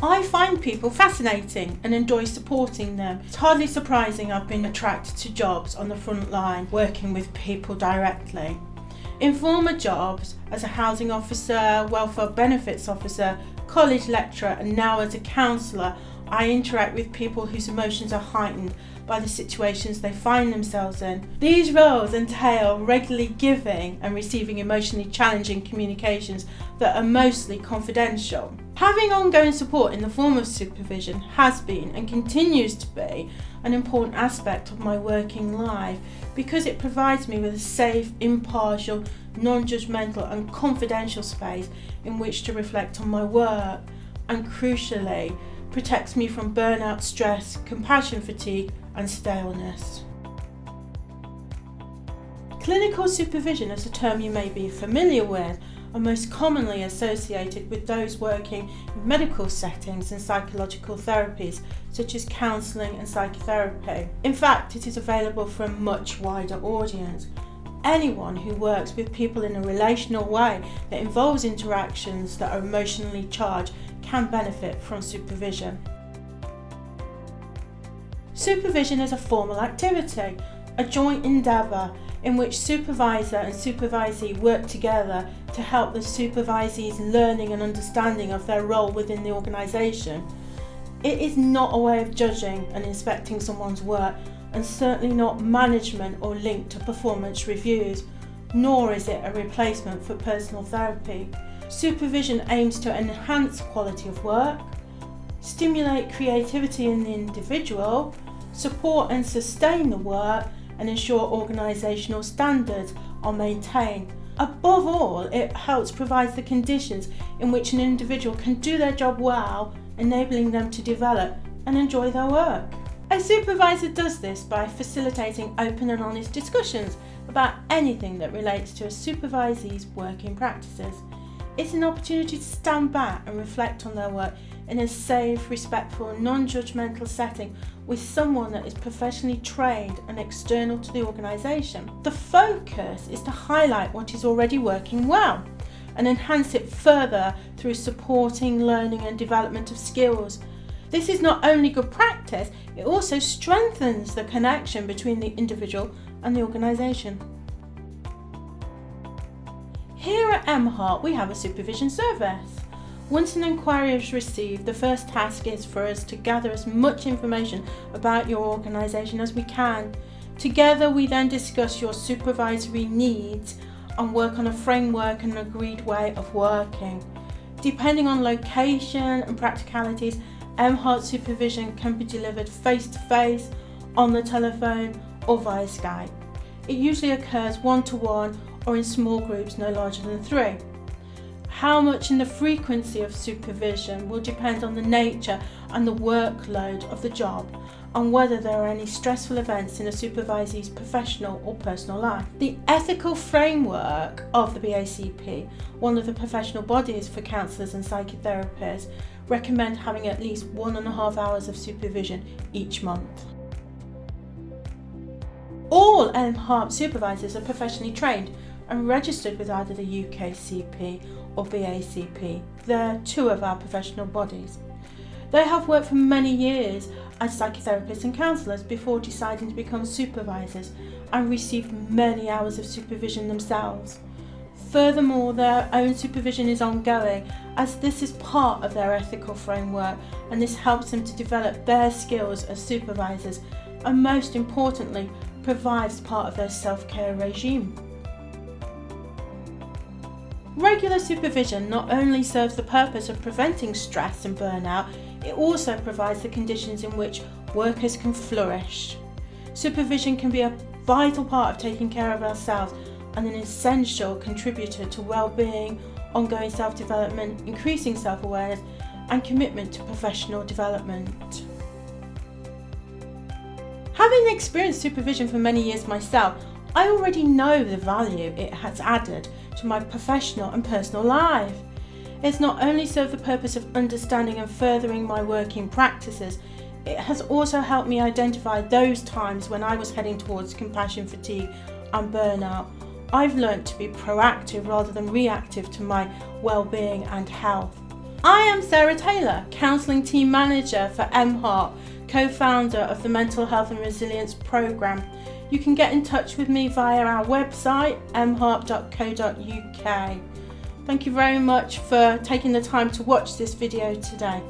I find people fascinating and enjoy supporting them. It's hardly surprising I've been attracted to jobs on the front line, working with people directly. In former jobs as a housing officer, welfare benefits officer, college lecturer, and now as a counsellor, I interact with people whose emotions are heightened by the situations they find themselves in. These roles entail regularly giving and receiving emotionally challenging communications that are mostly confidential. Having ongoing support in the form of supervision has been and continues to be an important aspect of my working life because it provides me with a safe, impartial, non-judgmental and confidential space in which to reflect on my work and, crucially, protects me from burnout, stress, compassion fatigue and staleness. Clinical supervision is a term you may be familiar with and most commonly associated with those working in medical settings and psychological therapies such as counselling and psychotherapy. In fact, it is available for a much wider audience. Anyone who works with people in a relational way that involves interactions that are emotionally charged can benefit from supervision. Supervision is a formal activity, a joint endeavour in which supervisor and supervisee work together to help the supervisee's learning and understanding of their role within the organisation. It is not a way of judging and inspecting someone's work, and certainly not management or linked to performance reviews, nor is it a replacement for personal therapy. Supervision aims to enhance quality of work, stimulate creativity in the individual, support and sustain the work, and ensure organisational standards are maintained. Above all, it helps provide the conditions in which an individual can do their job well, enabling them to develop and enjoy their work. A supervisor does this by facilitating open and honest discussions about anything that relates to a supervisee's working practices. It's an opportunity to stand back and reflect on their work in a safe, respectful, non-judgmental setting with someone that is professionally trained and external to the organisation. The focus is to highlight what is already working well and enhance it further through supporting learning and development of skills. This is not only good practice, it also strengthens the connection between the individual and the organisation. Here at MHeart, we have a supervision service. Once an inquiry is received, the first task is for us to gather as much information about your organisation as we can. Together, we then discuss your supervisory needs and work on a framework and an agreed way of working. Depending on location and practicalities, MHeart supervision can be delivered face-to-face, on the telephone or via Skype. It usually occurs one-to-one or in small groups no larger than 3. How much and the frequency of supervision will depend on the nature and the workload of the job and whether there are any stressful events in a supervisee's professional or personal life. The ethical framework of the BACP, one of the professional bodies for counsellors and psychotherapists, recommend having at least 1.5 hours of supervision each month. All MHeart supervisors are professionally trained and registered with either the UKCP or BACP. They're 2 of our professional bodies. They have worked for many years as psychotherapists and counsellors before deciding to become supervisors and received many hours of supervision themselves. Furthermore, their own supervision is ongoing as this is part of their ethical framework, and this helps them to develop their skills as supervisors and, most importantly, provides part of their self-care regime. Regular supervision not only serves the purpose of preventing stress and burnout, it also provides the conditions in which workers can flourish. Supervision can be a vital part of taking care of ourselves and an essential contributor to well-being, ongoing self-development, increasing self-awareness, and commitment to professional development. Having experienced supervision for many years myself, I already know the value it has added to my professional and personal life. It's not only served the purpose of understanding and furthering my working practices, it has also helped me identify those times when I was heading towards compassion fatigue and burnout. I've learnt to be proactive rather than reactive to my well-being and health. I am Sarah Taylor, Counselling Team Manager for MHeart, co-founder of the Mental Health and Resilience Programme. You can get in touch with me via our website, mheart.co.uk. Thank you very much for taking the time to watch this video today.